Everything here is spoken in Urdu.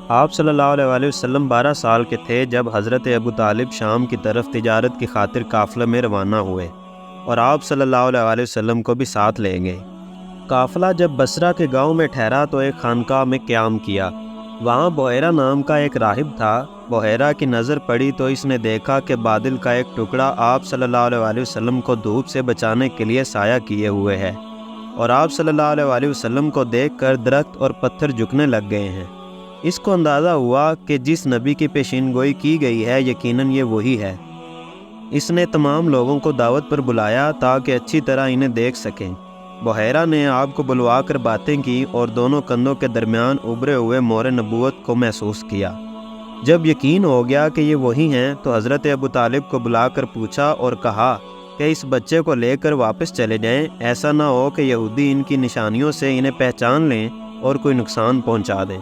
آپ صلی اللہ علیہ وآلہ وسلم 12 سال کے تھے جب حضرت ابو طالب شام کی طرف تجارت کی خاطر قافلہ میں روانہ ہوئے اور آپ صلی اللہ علیہ وآلہ وسلم کو بھی ساتھ لے گئے۔ قافلہ جب بصرہ کے گاؤں میں ٹھہرا تو ایک خانقاہ میں قیام کیا۔ وہاں بحیرہ نام کا ایک راہب تھا۔ بحیرہ کی نظر پڑی تو اس نے دیکھا کہ بادل کا ایک ٹکڑا آپ صلی اللہ علیہ وآلہ وسلم کو دھوپ سے بچانے کے لیے سایہ کیے ہوئے ہے، اور آپ صلی اللہ علیہ وآلہ وسلم کو دیکھ کر درخت اور پتھر جھکنے لگ گئے ہیں۔ اس کو اندازہ ہوا کہ جس نبی کی پیشین گوئی کی گئی ہے یقیناً یہ وہی ہے۔ اس نے تمام لوگوں کو دعوت پر بلایا تاکہ اچھی طرح انہیں دیکھ سکیں۔ بحیرہ نے آپ کو بلوا کر باتیں کی اور دونوں کندھوں کے درمیان ابھرے ہوئے مور نبوت کو محسوس کیا۔ جب یقین ہو گیا کہ یہ وہی ہیں تو حضرت ابو طالب کو بلا کر پوچھا اور کہا کہ اس بچے کو لے کر واپس چلے جائیں، ایسا نہ ہو کہ یہودی ان کی نشانیوں سے انہیں پہچان لیں اور کوئی نقصان پہنچا دیں۔